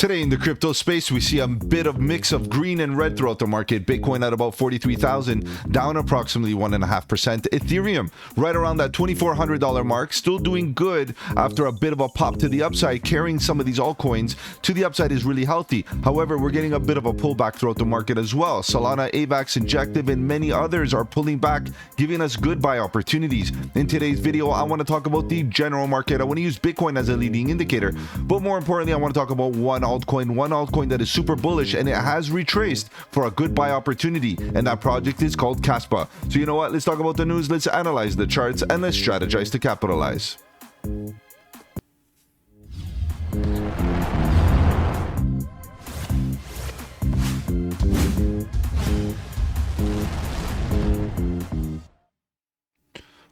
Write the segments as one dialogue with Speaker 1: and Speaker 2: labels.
Speaker 1: Today in the crypto space, we see a bit of mix of green and red throughout the market. Bitcoin at about 43,000, down approximately 1.5%. Ethereum right around that $2,400 mark, still doing good after a bit of a pop to the upside. Carrying some of these altcoins to the upside is really healthy. However, we're getting a bit of a pullback throughout the market as well. Solana, AVAX, Injective, and many others are pulling back, giving us good buy opportunities. In today's video, I want to talk about the general market. I want to use Bitcoin as a leading indicator, but more importantly, I want to talk about one altcoin that is super bullish, and it has retraced for a good buy opportunity, and that project is called Kaspa. So you know what, let's talk about the news, let's analyze the charts, and let's strategize to capitalize.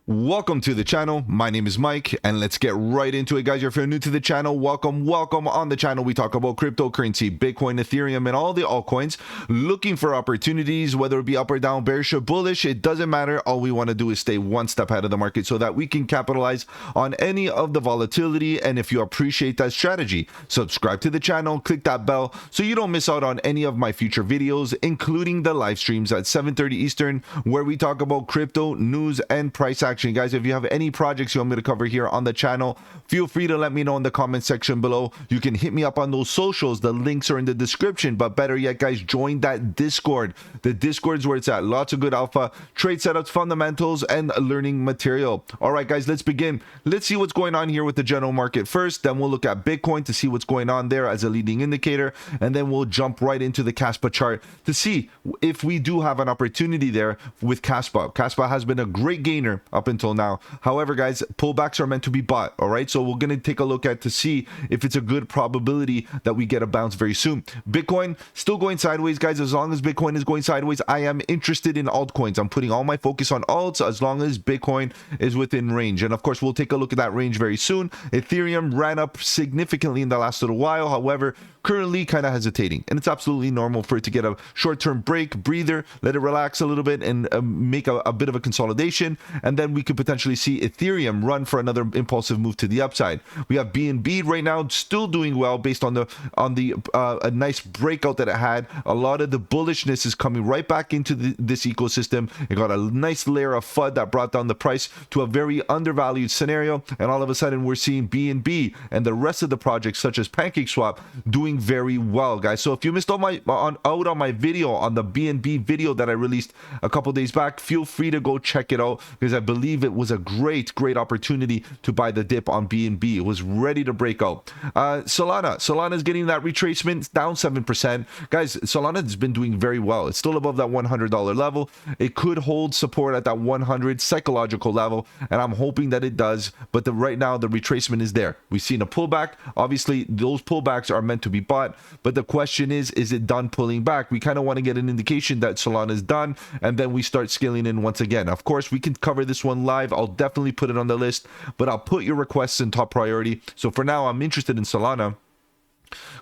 Speaker 1: Welcome to the channel. My name is Mike, and let's get right into it, guys. If you're new to the channel, welcome. On the channel, we talk about cryptocurrency, Bitcoin, Ethereum, and all the altcoins, looking for opportunities, whether it be up or down, bearish or bullish, it doesn't matter. All we want to do is stay one step ahead of the market so that we can capitalize on any of the volatility. And if you appreciate that strategy, subscribe to the channel, click that bell so you don't miss out on any of my future videos, including the live streams at 7:30 Eastern, where we talk about crypto news and price action. Guys, if you have any projects you want me to cover here on the channel, feel free to let me know in the comment section below. You can hit me up on those socials. The links are in the description, but better yet, guys, join that Discord. The Discord is where it's at. Lots of good alpha, trade setups, fundamentals, and learning material. All right, guys, let's begin. Let's see what's going on here with the general market first. Then we'll look at Bitcoin to see what's going on there as a leading indicator, and then we'll jump right into the Kaspa chart to see if we do have an opportunity there with Kaspa. Kaspa has been a great gainer up until now. However, guys, pullbacks are meant to be bought. All right, so we're going to take a look at to see if it's a good probability that we get a bounce very soon. Bitcoin still going sideways, guys. As long as Bitcoin is going sideways, I am interested in altcoins. I'm putting all my focus on alts as long as Bitcoin is within range, and of course we'll take a look at that range very soon. Ethereum ran up significantly in the last little while, however currently kind of hesitating, and it's absolutely normal for it to get a short-term breather, let it relax a little bit, and make a bit of a consolidation, and then we could potentially see Ethereum run for another impulsive move to the upside. We have BNB right now still doing well based on a nice breakout that it had. A lot of the bullishness is coming right back into this ecosystem. It got a nice layer of FUD that brought down the price to a very undervalued scenario, and all of a sudden we're seeing BNB and the rest of the projects such as PancakeSwap doing very well, guys. So if you missed out on my video on the BNB video that I released a couple days back, feel free to go check it out, because I believe it was a great opportunity to buy the dip on BNB. It was ready to break out. Solana is getting that retracement, down 7%. Guys, Solana has been doing very well. It's still above that $100 level. It could hold support at that 100 psychological level, and I'm hoping that it does, but right now the retracement is there. We've seen a pullback. Obviously those pullbacks are meant to be bought, but the question is it done pulling back? We kind of want to get an indication that Solana is done, and then we start scaling in once again. Of course, we can cover this one live. I'll definitely put it on the list, but I'll put your requests in top priority. So for now, I'm interested in Solana.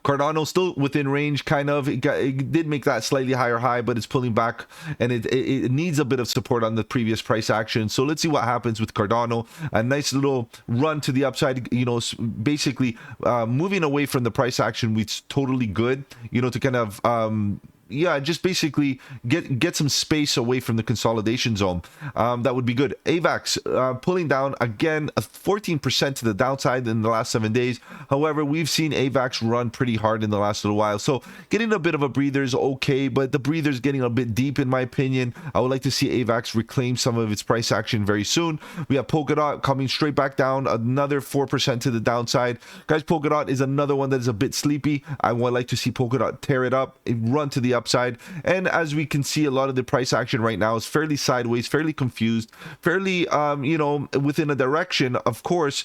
Speaker 1: Cardano still within range, kind of. It did make that slightly higher high, but it's pulling back, and it needs a bit of support on the previous price action. So let's see what happens with Cardano. A nice little run to the upside, you know, basically moving away from the price action, which is totally good, you know, to kind of yeah, just basically get some space away from the consolidation zone. That would be good. AVAX pulling down again, 14% to the downside in the last 7 days. However, we've seen AVAX run pretty hard in the last little while, so getting a bit of a breather is okay, but the breather is getting a bit deep in my opinion. I would like to see AVAX reclaim some of its price action very soon. We have Polkadot coming straight back down, another 4% to the downside. Guys, Polkadot is another one that is a bit sleepy. I would like to see Polkadot tear it up, run to the upside, and as we can see, a lot of the price action right now is fairly sideways, fairly confused, fairly you know, within a direction. Of course,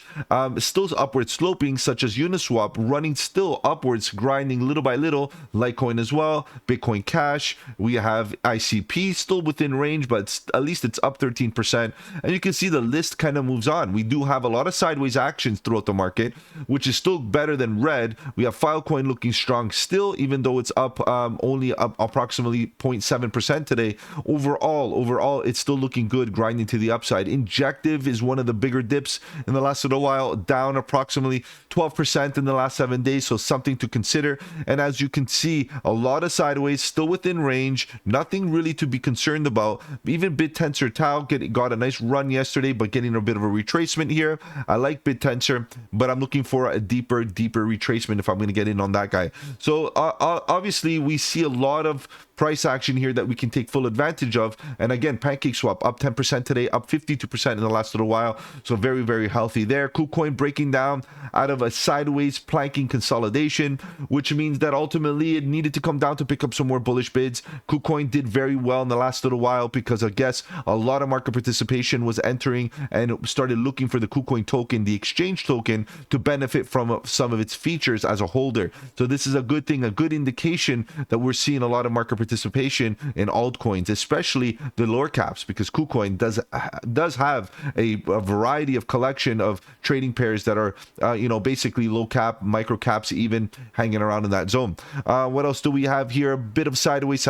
Speaker 1: still upward sloping, such as Uniswap running still upwards, grinding little by little. Litecoin as well, Bitcoin Cash. We have ICP still within range, but at least it's up 13%, and you can see the list kind of moves on. We do have a lot of sideways actions throughout the market, which is still better than red. We have Filecoin looking strong still, even though it's up only up approximately 0.7% today. Overall, it's still looking good, grinding to the upside. Injective is one of the bigger dips in the last little while, down approximately 12% in the last 7 days, so something to consider. And as you can see, a lot of sideways, still within range, nothing really to be concerned about. Even BitTensor Tau got a nice run yesterday, but getting a bit of a retracement here. I like BitTensor, but I'm looking for a deeper retracement if I'm going to get in on that guy. So obviously we see a lot of price action here that we can take full advantage of. And again, PancakeSwap up 10% today, up 52% in the last little while, so very healthy there. KuCoin breaking down out of a sideways planking consolidation, which means that ultimately it needed to come down to pick up some more bullish bids. KuCoin did very well in the last little while because I guess a lot of market participation was entering and started looking for the KuCoin token, the exchange token, to benefit from some of its features as a holder. So this is a good thing, a good indication that we're seeing a lot of market participation in altcoins, especially the lower caps, because KuCoin does have a variety of collection of trading pairs that are basically low cap, micro caps, even hanging around in that zone. What else do we have here? A bit of sideways.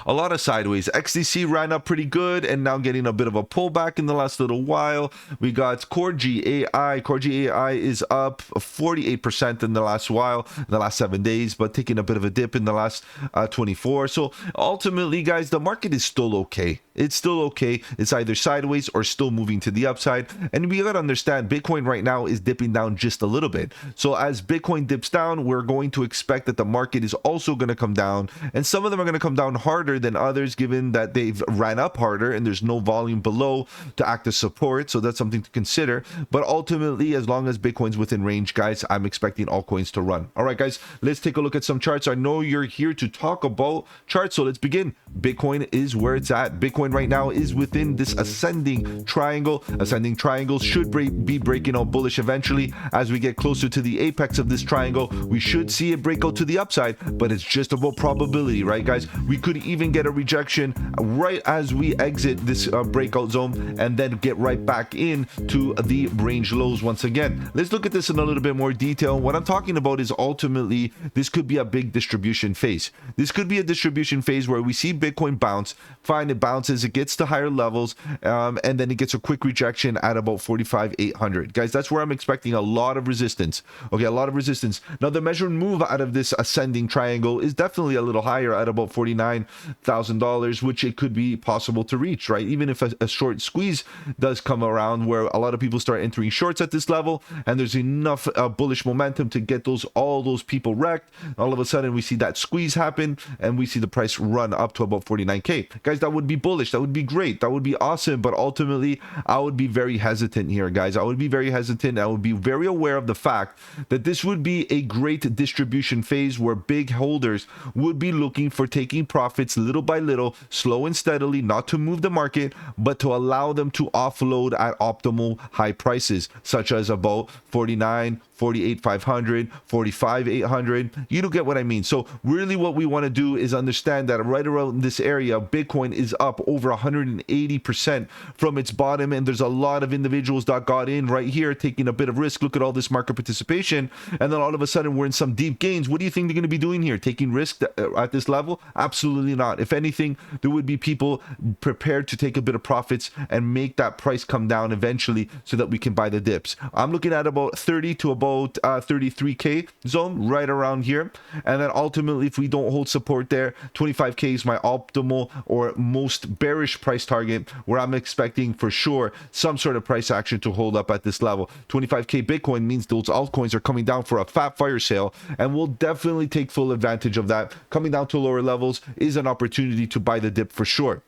Speaker 1: A lot of sideways. XDC ran up pretty good and now getting a bit of a pullback in the last little while. We got Core AI. Core AI is up 48% in the last while, in the last 7 days, but taking a bit of a dip in the last 24. So ultimately, guys, the market is still okay. It's still okay. It's either sideways or still moving to the upside. And we got to understand, Bitcoin right now is dipping down just a little bit. So as Bitcoin dips down, we're going to expect that the market is also going to come down. And some of them are going to come down harder than others, given that they've ran up harder and there's no volume below to act as support. So that's something to consider. But ultimately, as long as Bitcoin's within range, guys, I'm expecting altcoins to run. All right, guys, let's take a look at some charts. I know you're here to talk about charts, so let's begin. Bitcoin is where it's at. Bitcoin right now is within this ascending triangle. Ascending triangles should be breaking out bullish eventually. As we get closer to the apex of this triangle, we should see it break out to the upside, but it's just about probability, right, guys? We could even get a rejection right as we exit this breakout zone and then get right back in to the range lows once again. Let's look at this in a little bit more detail. What I'm talking about is ultimately this could be a big distribution phase. This could be a distribution phase where we see Bitcoin bounce, fine, it bounces, it gets to higher levels, and then it gets a quick rejection at about 45,800. Guys, that's where I'm expecting a lot of resistance. Okay, a lot of resistance. Now, the measured move out of this ascending triangle is definitely a little higher at about $49,000, which it could be possible to reach, right? Even if a short squeeze does come around where a lot of people start entering shorts at this level and there's enough bullish momentum to get all those people wrecked, all of a sudden we see that squeeze happen and we see the price run up to about 49K. Guys, that would be bullish. That would be great. That would be awesome. But ultimately, I would be very hesitant here, guys. I would be very hesitant. I would be very aware of the fact that this would be a great distribution phase where big holders would be looking for taking profits little by little, slow and steadily, not to move the market, but to allow them to offload at optimal high prices, such as about 49, 48,500, 45,800. You don't get what I mean. So really what we want to do is understand that right around this area, Bitcoin is up over 180% from its bottom, and there's a lot of individuals that got in right here taking a bit of risk. Look at all this market participation, and then all of a sudden we're in some deep gains. What do you think they're going to be doing here? Taking risk at this level? Absolutely not. If anything, there would be people prepared to take a bit of profits and make that price come down eventually so that we can buy the dips. I'm looking at about 30 to about 33K zone right around here, and then ultimately if we don't hold support there, 25K is my optimal or most bearish price target, where I'm expecting for sure some sort of price action to hold up at this level. 25K Bitcoin means those altcoins are coming down for a fat fire sale, and we'll definitely take full advantage of that. Coming down to lower levels is an opportunity to buy the dip for sure.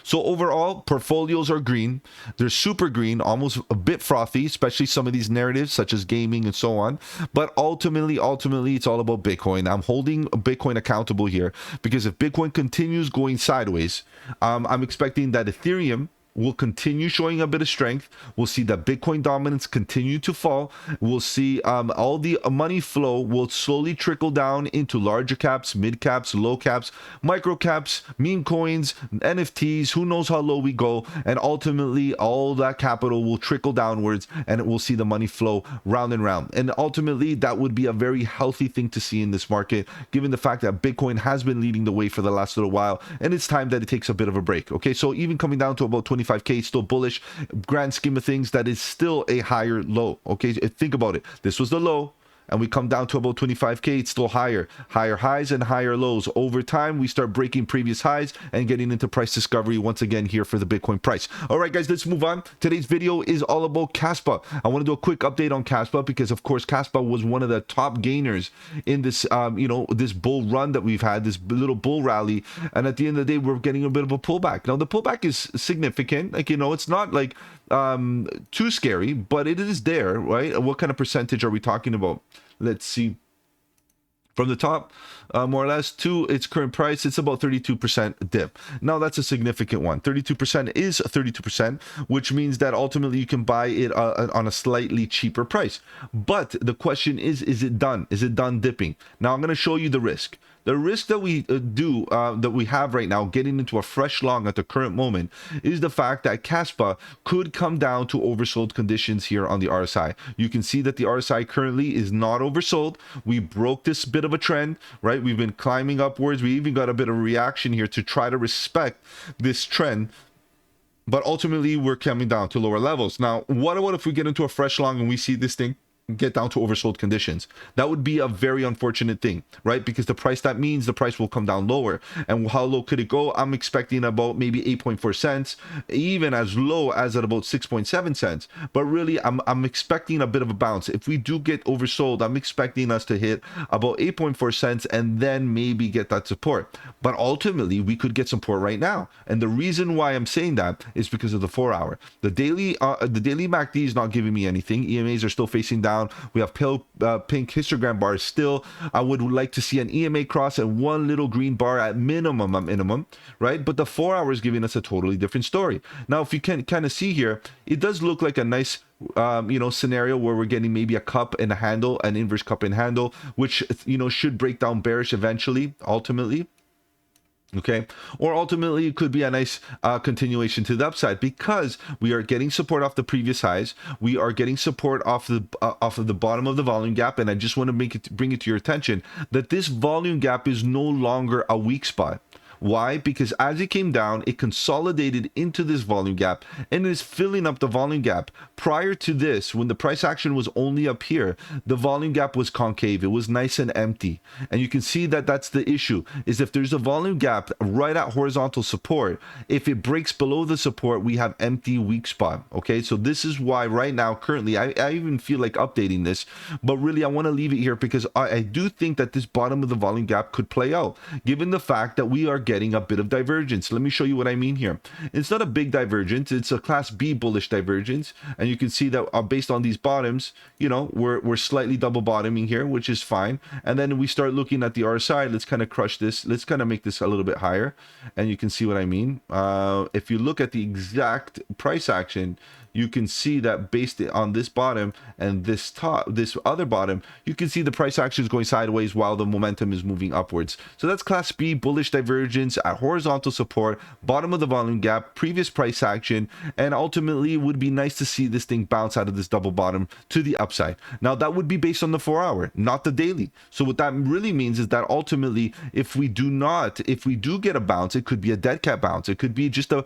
Speaker 1: So overall, portfolios are green. They're super green, almost a bit frothy, especially some of these narratives such as gaming and so on. But ultimately, it's all about Bitcoin. I'm holding Bitcoin accountable here because if Bitcoin continues going sideways, I'm expecting that Ethereum will continue showing a bit of strength. We'll see that Bitcoin dominance continue to fall. We'll see all the money flow will slowly trickle down into larger caps, mid caps, low caps, micro caps, meme coins, NFTs. Who knows how low we go? And ultimately, all that capital will trickle downwards, and it will see the money flow round and round. And ultimately, that would be a very healthy thing to see in this market, given the fact that Bitcoin has been leading the way for the last little while, and it's time that it takes a bit of a break. Okay, so even coming down to about 25k, still bullish. Grand scheme of things, that is still a higher low. Okay, think about it. This was the low, and we come down to about 25k, it's still higher highs and higher lows. Over time, we start breaking previous highs and getting into price discovery once again here for the Bitcoin price. All right, guys, let's move on. Today's video is all about Kaspa. I want to do a quick update on Kaspa because, of course, Kaspa was one of the top gainers in this, this bull run that we've had, this little bull rally. And at the end of the day, we're getting a bit of a pullback. Now, the pullback is significant. Like, it's not like too scary, but it is there, right? What kind of percentage are we talking about? Let's see. From the top, more or less, to its current price, it's about 32% dip. Now, that's a significant one. 32% is 32%, which means that ultimately you can buy it on a slightly cheaper price. But the question is it done? Is it done dipping? Now, I'm going to show you the risk. The risk that we that we have right now, getting into a fresh long at the current moment, is the fact that Kaspa could come down to oversold conditions here on the RSI. You can see that the RSI currently is not oversold. We broke this bit of a trend, right? We've been climbing upwards. We even got a bit of reaction here to try to respect this trend. But ultimately, we're coming down to lower levels. Now, what if we get into a fresh long and we see this thing get down to oversold conditions? That would be a very unfortunate thing, right? Because that means the price will come down lower. And how low could it go? I'm expecting about maybe 8.4 cents, even as low as at about 6.7 cents. But really, I'm expecting a bit of a bounce. If we do get oversold, I'm expecting us to hit about 8.4 cents and then maybe get that support. But ultimately, we could get support right now. And the reason why I'm saying that is because of the 4-hour. The daily MACD is not giving me anything. EMAs are still facing down. We have pale pink histogram bars still. I would like to see an EMA cross and one little green bar at minimum, right? But the 4-hour is giving us a totally different story. Now, if you can kind of see here, it does look like a nice scenario where we're getting maybe a cup and a handle, an inverse cup and handle, which should break down bearish eventually, ultimately. Okay, or ultimately it could be a nice continuation to the upside, because we are getting support off the previous highs. We are getting support off of the bottom of the volume gap, and I just want to bring it to your attention that this volume gap is no longer a weak spot. Why? Because as it came down, it consolidated into this volume gap and is filling up the volume gap. Prior to this, when the price action was only up here, the volume gap was concave. It was nice and empty. And you can see that that's the issue, is if there's a volume gap right at horizontal support, if it breaks below the support, we have empty weak spot. Okay, so this is why right now, currently, I even feel like updating this, but really I want to leave it here because I do think that this bottom of the volume gap could play out, given the fact that we are getting a bit of divergence. Let me show you what I mean here. It's not a big divergence, it's a class B bullish divergence, and you can see that based on these bottoms, we're slightly double bottoming here, which is fine. And then we start looking at the RSI. Let's kind of crush this, let's kind of make this a little bit higher, and you can see what I mean. If you look at the exact price action, you can see that based on this bottom and this other bottom, you can see the price action is going sideways while the momentum is moving upwards. So that's class B bullish divergence at horizontal support, bottom of the volume gap, previous price action, and ultimately it would be nice to see this thing bounce out of this double bottom to the upside. Now that would be based on the 4-hour, not the daily. So what that really means is that ultimately, if we do get a bounce, it could be a dead cat bounce. It could be just a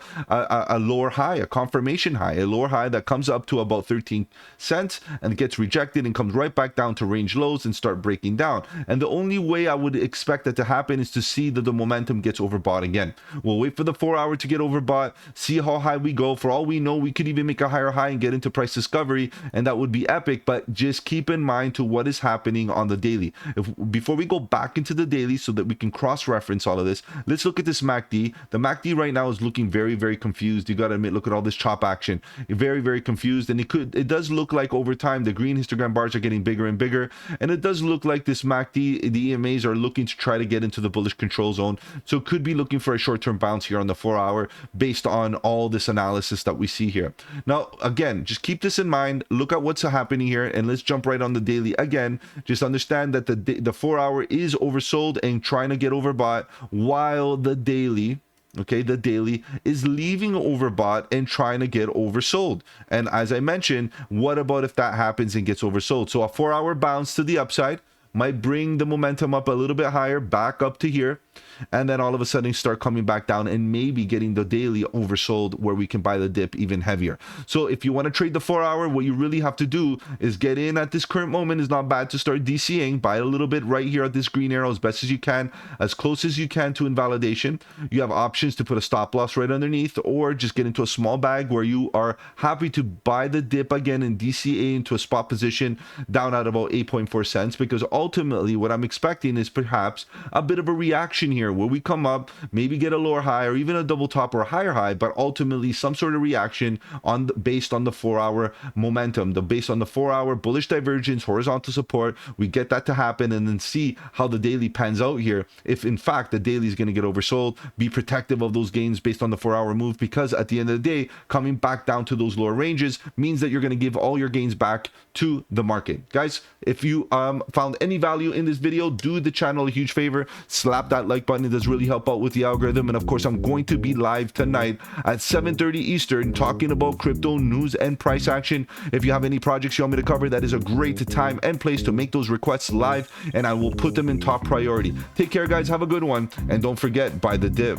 Speaker 1: lower high, a confirmation high, a lower high that comes up to about 13 cents and gets rejected and comes right back down to range lows and start breaking down. And the only way I would expect that to happen is to see that the momentum gets overbought again. We'll wait for the 4-hour to get overbought, see how high we go. For all we know, we could even make a higher high and get into price discovery, and that would be epic. But just keep in mind to what is happening on the daily. Before we go back into the daily so that we can cross-reference all of this, let's look at this MACD. The MACD right now is looking very, very confused. You got to admit, look at all this chop action. very, very confused, and it does look like over time the green histogram bars are getting bigger and bigger, and it does look like this MACD, the EMAs are looking to try to get into the bullish control zone. So could be looking for a short-term bounce here on the 4-hour based on all this analysis that we see here. Now, again, just keep this in mind. Look at what's happening here, and let's jump right on the daily again. Just understand that the 4-hour is oversold and trying to get overbought, while the daily, okay, the daily is leaving overbought and trying to get oversold. And as I mentioned, what about if that happens and gets oversold? So a 4-hour bounce to the upside might bring the momentum up a little bit higher, back up to here, and then all of a sudden start coming back down and maybe getting the daily oversold where we can buy the dip even heavier. So if you want to trade the 4-hour, what you really have to do is get in at this current moment. Is not bad to start DCing, buy a little bit right here at this green arrow as best as you can, as close as you can to invalidation. You have options to put a stop loss right underneath, or just get into a small bag where you are happy to buy the dip again and DCA into a spot position down at about 8.4 cents, because ultimately what I'm expecting is perhaps a bit of a reaction here where we come up, maybe get a lower high or even a double top or a higher high, but ultimately some sort of reaction on based on the 4-hour momentum, based on the 4-hour bullish divergence, horizontal support. We get that to happen and then see how the daily pans out here. If in fact the daily is going to get oversold, be protective of those gains based on the 4-hour move, because at the end of the day, coming back down to those lower ranges means that you're going to give all your gains back to the market. Guys, if you found any value in this video, do the channel a huge favor, slap that like button. It does really help out with the algorithm. And of course, I'm going to be live tonight at 7:30 Eastern talking about crypto news and price action. If you have any projects you want me to cover, that is a great time and place to make those requests live, and I will put them in top priority. Take care, guys. Have a good one, and don't forget, buy the dip.